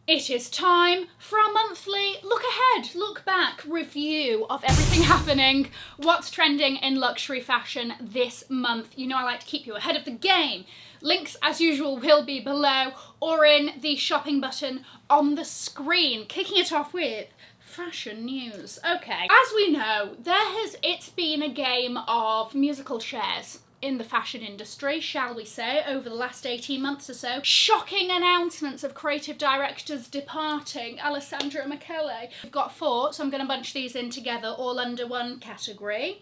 It is time for our monthly look ahead, look back review of everything happening, what's trending in luxury fashion this month. You know I like to keep you ahead of the game. Links, as usual, will be below or in the shopping button on the screen. Kicking it off with fashion news. Okay, as we know, it's been a game of musical chairs in the fashion industry, shall we say, over the last 18 months or so. Shocking announcements of creative directors departing. Alessandra Michele. We've got 4, so I'm going to bunch these in together, all under one category.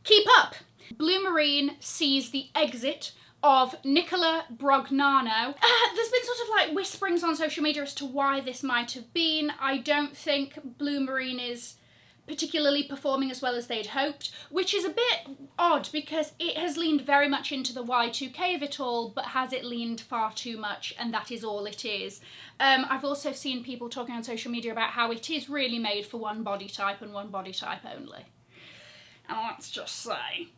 Keep up! Blue Marine sees the exit of Nicola Brognano. There's been sort of like whisperings on social media as to why this might have been. I don't think Blue Marine is particularly performing as well as they'd hoped, which is a bit odd because it has leaned very much into the Y2K of it all, but has it leaned far too much, and that is all it is. I've also seen people talking on social media about how it is really made for one body type and one body type only. And let's just say,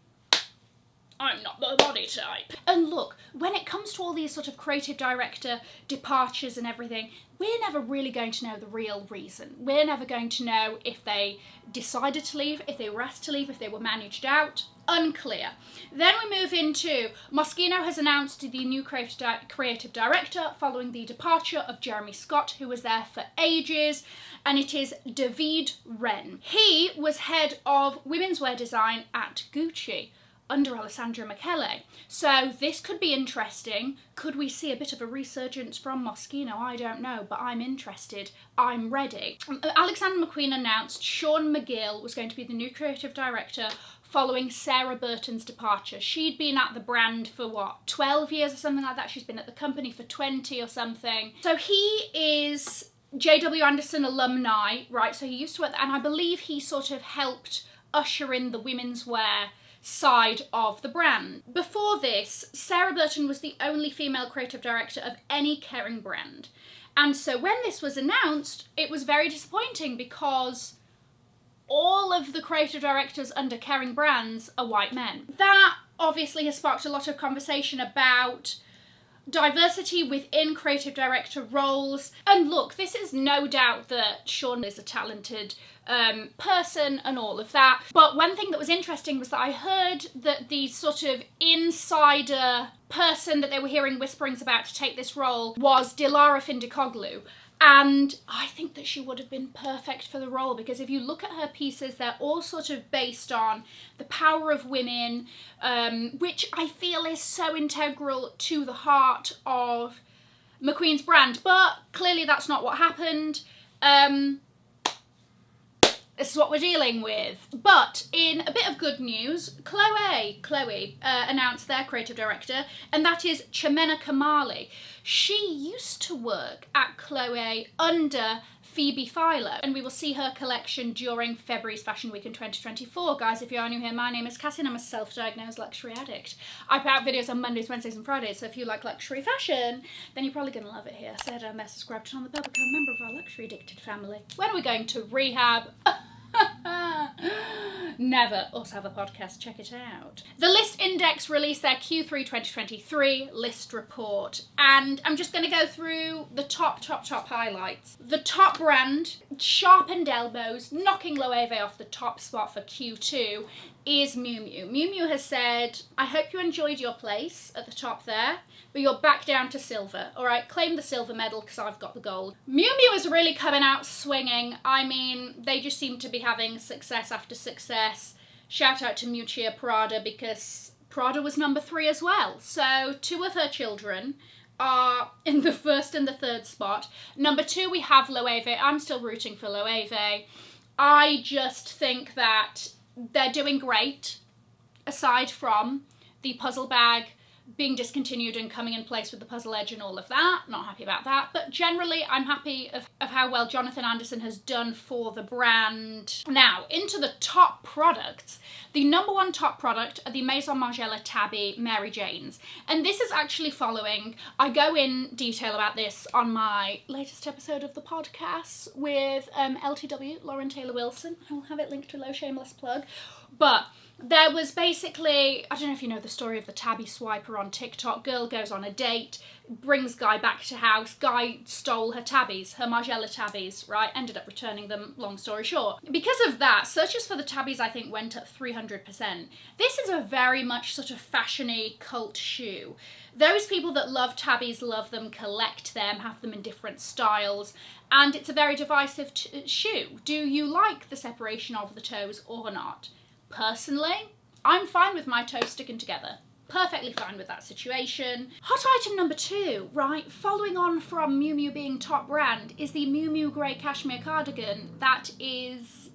I'm not the body type. And look, when it comes to all these sort of creative director departures and everything, we're never really going to know the real reason. We're never going to know if they decided to leave, if they were asked to leave, if they were managed out. Unclear. Then we move into Moschino has announced the new creative director following the departure of Jeremy Scott, who was there for ages, and it is David Wren. He was head of women's wear design at Gucci under Alessandra Michele. So this could be interesting. Could we see a bit of a resurgence from Moschino? I don't know, but I'm interested. I'm ready. Alexander McQueen announced Sean McGill was going to be the new creative director following Sarah Burton's departure. She'd been at the brand for what, 12 years or something like that? She's been at the company for 20 or something. So he is JW Anderson alumni, right? So he used to work there, and I believe he sort of helped usher in the women's wear side of the brand. Before this, Sarah Burton was the only female creative director of any Kering brand. And so when this was announced, it was very disappointing because all of the creative directors under Kering brands are white men. That obviously has sparked a lot of conversation about diversity within creative director roles. And look, this is no doubt that Sean is a talented person and all of that. But one thing that was interesting was that I heard that the sort of insider person that they were hearing whisperings about to take this role was Dilara Findikoglu. And I think that she would have been perfect for the role, because if you look at her pieces, they're all sort of based on the power of women, which I feel is so integral to the heart of McQueen's brand. But clearly that's not what happened. This is what we're dealing with. But in a bit of good news, Chloe announced their creative director, and that is Chimena Kamali. She used to work at Chloe under Phoebe Philo, and we will see her collection during February's Fashion Week in 2024. Guys, if you are new here, my name is Cassie and I'm a self-diagnosed luxury addict. I put out videos on Mondays, Wednesdays and Fridays, so if you like luxury fashion, then you're probably going to love it here. So head down there, subscribe, turn on the bell, become a member of our luxury addicted family. When are we going to rehab? Never. Also have a podcast, check it out. The Lyst Index released their Q3 2023 list report, and I'm just going to go through the top highlights. The top brand, sharpened elbows, knocking Loewe off the top spot for Q2, is Miu Miu. Miu Miu has said, I hope you enjoyed your place at the top there, but you're back down to silver. All right, claim the silver medal because I've got the gold. Miu Miu is really coming out swinging. I mean, they just seem to be having success after success. Shout out to Miuccia Prada, because Prada was number 3 as well. So 2 of her children are in the 1st and the 3rd spot. Number 2, we have Loewe. I'm still rooting for Loewe. I just think that they're doing great, aside from the puzzle bag being discontinued and coming in place with the puzzle edge and all of that. Not happy about that, but generally I'm happy of how well Jonathan Anderson has done for the brand. Now, into the top products. The number 1 top product are the Maison Margiela Tabby Mary Janes, and this is actually following, I go in detail about this on my latest episode of the podcast with LTW, Lauren Taylor Wilson. I will have it linked below, shameless plug. But there was basically, I don't know if you know the story of the tabby swiper on TikTok. Girl goes on a date, brings guy back to house, guy stole her tabbies, her Margiela tabbies, right? Ended up returning them, long story short. Because of that, searches for the tabbies I think went up 300%. This is a very much sort of fashion-y cult shoe. Those people that love tabbies love them, collect them, have them in different styles, and it's a very divisive shoe. Do you like the separation of the toes or not? Personally, I'm fine with my toes sticking together. Perfectly fine with that situation. Hot item number 2, right, following on from Miu Miu being top brand, is the Miu Miu grey cashmere cardigan that is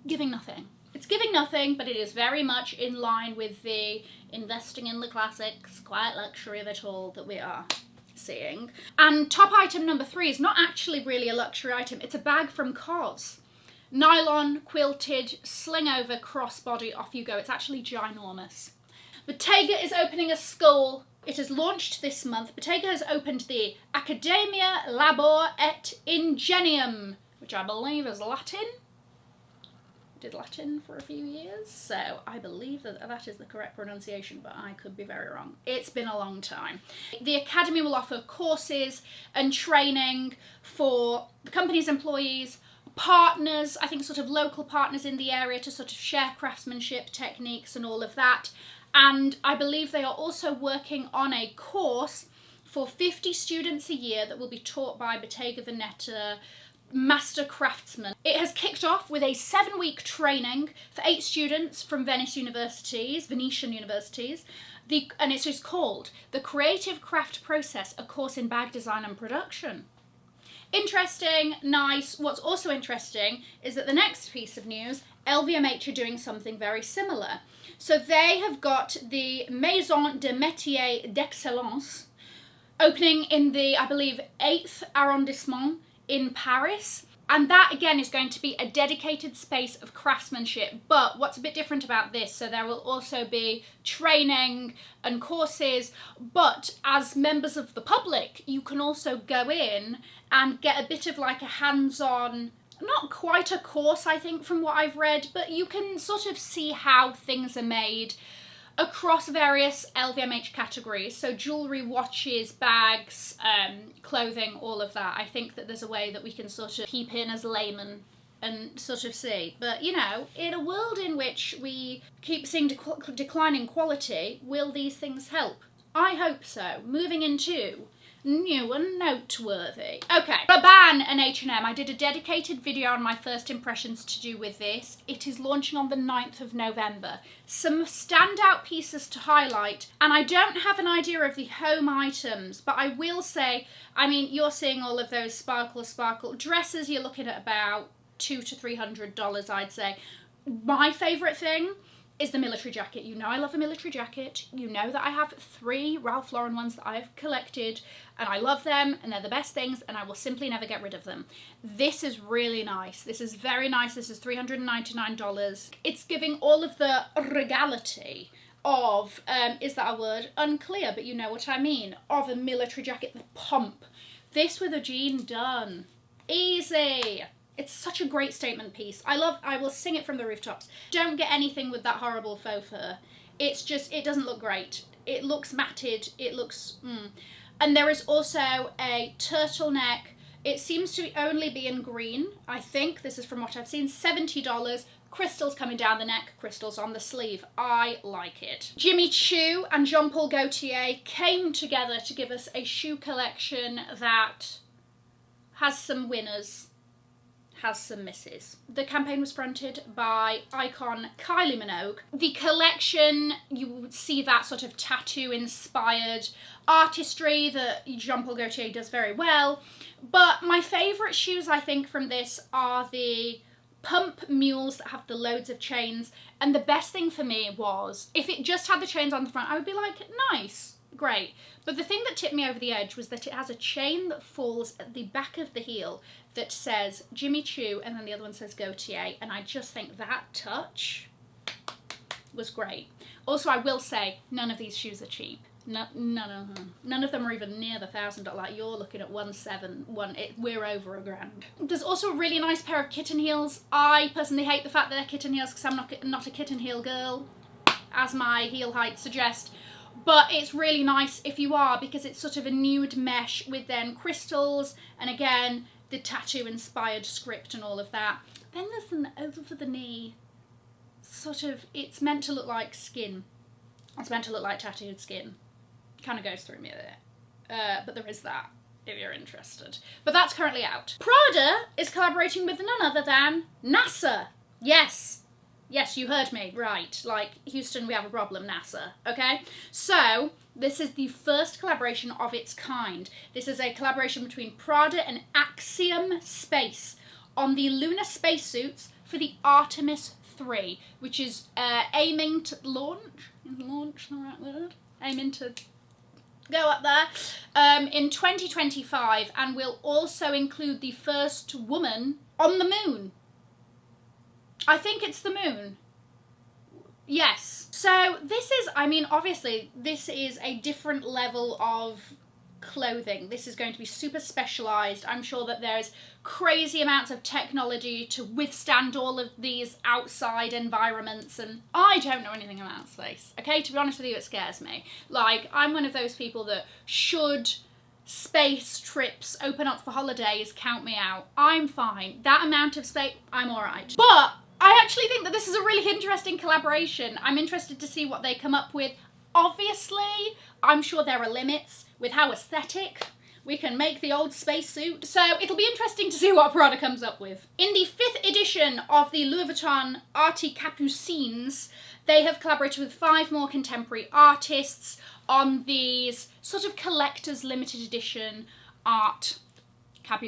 giving nothing. It's giving nothing, but it is very much in line with the investing in the classics, quiet luxury of it all that we are seeing. And top item number 3 is not actually really a luxury item, it's a bag from COS. Nylon, quilted, sling over, crossbody, off you go. It's actually ginormous. Bottega is opening a school. It has launched this month. Bottega has opened the Academia Labor et Ingenium, which I believe is Latin. Did Latin for a few years, so I believe that that is the correct pronunciation, but I could be very wrong. It's been a long time. The Academy will offer courses and training for the company's employees, partners, I think sort of local partners in the area to sort of share craftsmanship techniques and all of that. And I believe they are also working on a course for 50 students a year that will be taught by Bottega Veneta master craftsmen. It has kicked off with a 7-week training for 8 students from Venetian universities, and it's just called The Creative Craft Process, a course in bag design and production. Interesting, nice. What's also interesting is that the next piece of news, LVMH are doing something very similar. So they have got the Maison de Métier d'Excellence opening in the, I believe, 8th arrondissement in Paris. And that again is going to be a dedicated space of craftsmanship. But what's a bit different about this, so there will also be training and courses, but as members of the public, you can also go in and get a bit of like a hands-on, not quite a course I think from what I've read, but you can sort of see how things are made across various LVMH categories. So jewellery, watches, bags, clothing, all of that. I think that there's a way that we can sort of peep in as laymen and sort of see. But, you know, in a world in which we keep seeing declining quality, will these things help? I hope so. Moving into new and noteworthy. Okay, Rabanne and H&M. I did a dedicated video on my first impressions to do with this. It is launching on the 9th of November. Some standout pieces to highlight, and I don't have an idea of the home items, but I will say, I mean, you're seeing all of those sparkle dresses. You're looking at about $200 to $300, I'd say. My favourite thing is the military jacket. You know I love a military jacket. You know that I have 3 Ralph Lauren ones that I've collected and I love them and they're the best things and I will simply never get rid of them. This is really nice. This is very nice. This is $399. It's giving all of the regality of, is that a word? Unclear, but you know what I mean, of a military jacket, the pomp. This with a jean, done. Easy. It's such a great statement piece. I will sing it from the rooftops. Don't get anything with that horrible faux fur. It's just, it doesn't look great. It looks matted, it looks, And there is also a turtleneck. It seems to only be in green, I think. This is from what I've seen, $70. Crystals coming down the neck, crystals on the sleeve. I like it. Jimmy Choo and Jean-Paul Gaultier came together to give us a shoe collection that has some winners, has some misses. The campaign was fronted by icon Kylie Minogue. The collection, you would see that sort of tattoo-inspired artistry that Jean-Paul Gaultier does very well. But my favourite shoes, I think, from this are the pump mules that have the loads of chains. And the best thing for me was, if it just had the chains on the front, I would be like, nice, great. But the thing that tipped me over the edge was that it has a chain that falls at the back of the heel that says Jimmy Choo and then the other one says Gaultier, and I just think that touch was great. Also, I will say, none of these shoes are cheap. No, none of them are even near the $1,000. Like, you're looking at 171. We're over $1,000. There's also a really nice pair of kitten heels. I personally hate the fact that they're kitten heels because I'm not a kitten heel girl, as my heel height suggests. But it's really nice if you are, because it's sort of a nude mesh with then crystals, and again, the tattoo-inspired script and all of that. Then there's an over the knee, sort of, it's meant to look like skin. It's meant to look like tattooed skin. Kind of goes through me there. But there is that, if you're interested. But that's currently out. Prada is collaborating with none other than NASA. Yes. Yes, you heard me, right. Like, Houston, we have a problem, NASA, okay? So, this is the first collaboration of its kind. This is a collaboration between Prada and Axiom Space on the lunar spacesuits for the Artemis 3, which is aiming to launch. Is launch the right word? Aiming to go up there in 2025, and will also include the first woman on the moon. I think it's the moon. Yes. So this is, I mean, obviously, this is a different level of clothing. This is going to be super specialised. I'm sure that there's crazy amounts of technology to withstand all of these outside environments, and I don't know anything about space. Okay, to be honest with you, it scares me. Like, I'm one of those people that should space trips open up for holidays, count me out. I'm fine. That amount of space, I'm alright. But I actually think that this is a really interesting collaboration. I'm interested to see what they come up with. Obviously, I'm sure there are limits with how aesthetic we can make the old spacesuit. So it'll be interesting to see what Prada comes up with. In the 5th edition of the Louis Vuitton Arty Capucines, they have collaborated with 5 more contemporary artists on these sort of collector's limited edition art.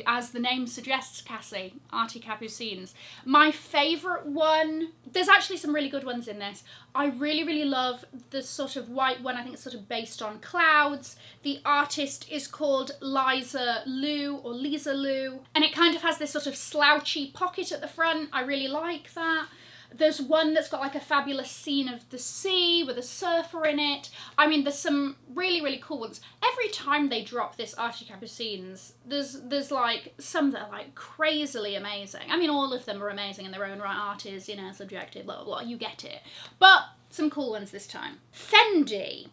As the name suggests, Cassie, Arty Capucines. My favourite one, there's actually some really good ones in this. I really, really love the sort of white one. I think it's sort of based on clouds. The artist is called Liza Lou, or Liza Lou, and it kind of has this sort of slouchy pocket at the front. I really like that. There's one that's got like a fabulous scene of the sea with a surfer in it. I mean, there's some really, really cool ones. Every time they drop this Arty Capucines, there's like some that are like crazily amazing. I mean, all of them are amazing in their own right. Art is, you know, subjective, blah, blah, blah, you get it. But some cool ones this time. Fendi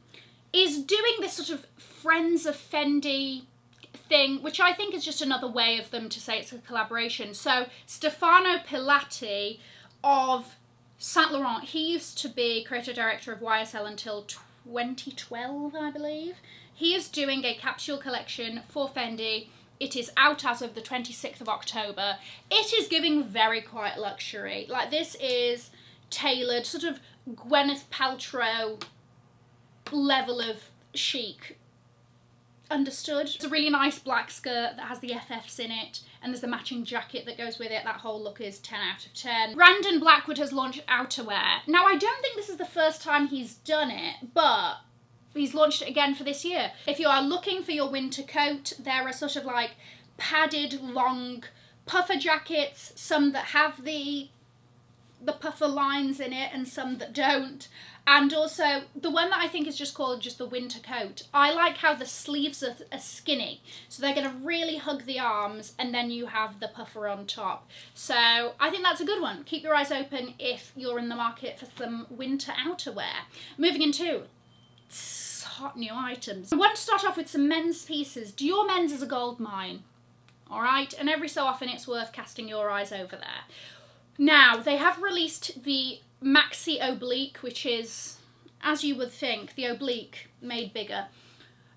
is doing this sort of Friends of Fendi thing, which I think is just another way of them to say it's a collaboration. So Stefano Pilati of Saint Laurent, he used to be creative director of YSL until 2012, I believe. He is doing a capsule collection for Fendi. It is out as of the 26th of October. It is giving very quiet luxury. Like, this is tailored, sort of Gwyneth Paltrow level of chic. Understood. It's a really nice black skirt that has the FFs in it, and there's the matching jacket that goes with it. That whole look is 10 out of 10. Brandon Blackwood has launched outerwear. Now, I don't think this is the first time he's done it, but he's launched it again for this year. If you are looking for your winter coat, there are sort of like padded long puffer jackets, some that have the puffer lines in it and some that don't. And also, the one that I think is just called just the winter coat. I like how the sleeves are skinny. So they're going to really hug the arms, and then you have the puffer on top. So I think that's a good one. Keep your eyes open if you're in the market for some winter outerwear. Moving into hot new items. I want to start off with some men's pieces. Dior Men's is a gold mine. Alright? And every so often it's worth casting your eyes over there. Now, they have released the Maxi Oblique, which is, as you would think, the oblique made bigger.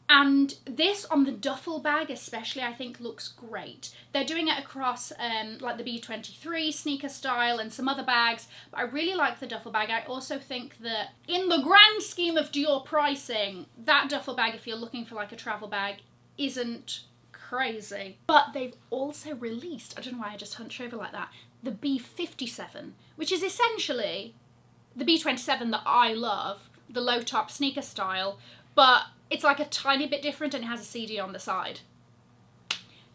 And this on the duffel bag especially, I think looks great. They're doing it across like the B23 sneaker style and some other bags, but I really like the duffel bag. I also think that in the grand scheme of Dior pricing, that duffel bag, if you're looking for like a travel bag, isn't crazy. But they've also released, I don't know why I just hunched over like that, the B57, which is essentially the B27 that I love, the low top sneaker style, but it's like a tiny bit different and it has a CD on the side.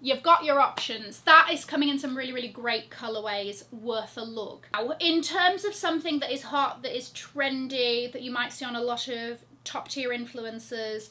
You've got your options. That is coming in some really, really great colourways, worth a look. Now, in terms of something that is hot, that is trendy, that you might see on a lot of top tier influencers,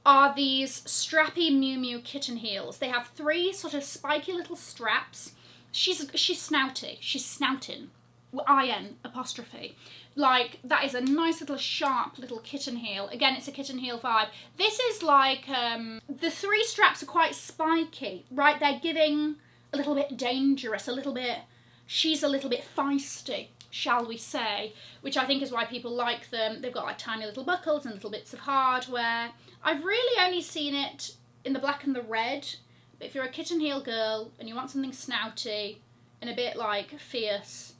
are these strappy Miu Miu kitten heels. They have 3 sort of spiky little straps. She's snouty. She's snouting. IN apostrophe. Like, that is a nice little sharp little kitten heel. Again, it's a kitten heel vibe. This is like, the 3 straps are quite spiky, right? They're giving a little bit dangerous, a little bit, she's a little bit feisty, shall we say, which I think is why people like them. They've got like tiny little buckles and little bits of hardware. I've really only seen it in the black and the red, but if you're a kitten heel girl and you want something snouty and a bit like fierce,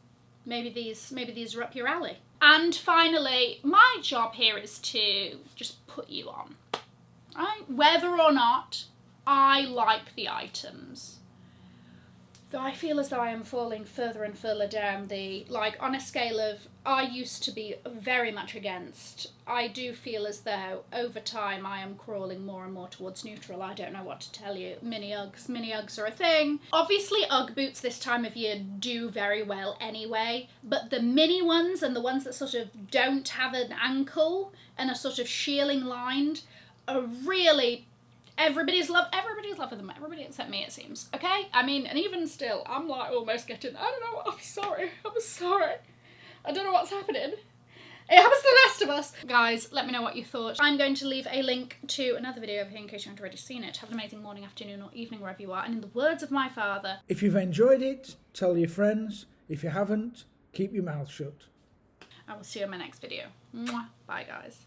maybe these are up your alley. And finally, my job here is to just put you on, right? Whether or not I like the items. Though I feel as though I am falling further and further down the, like, on a scale of, I used to be very much against, I do feel as though over time I am crawling more and more towards neutral. I don't know what to tell you. Mini Uggs are a thing. Obviously Ugg boots this time of year do very well anyway, but the mini ones and the ones that sort of don't have an ankle and are sort of shearling lined are really... Everybody's loving them. Everybody except me, it seems. Okay? I mean, and even still, I'm like almost getting, I don't know, I'm sorry. I don't know what's happening. It happens to the rest of us. Guys, let me know what you thought. I'm going to leave a link to another video over here in case you haven't already seen it. Have an amazing morning, afternoon or evening wherever you are. And in the words of my father... If you've enjoyed it, tell your friends. If you haven't, keep your mouth shut. I will see you in my next video. Mwah. Bye, guys.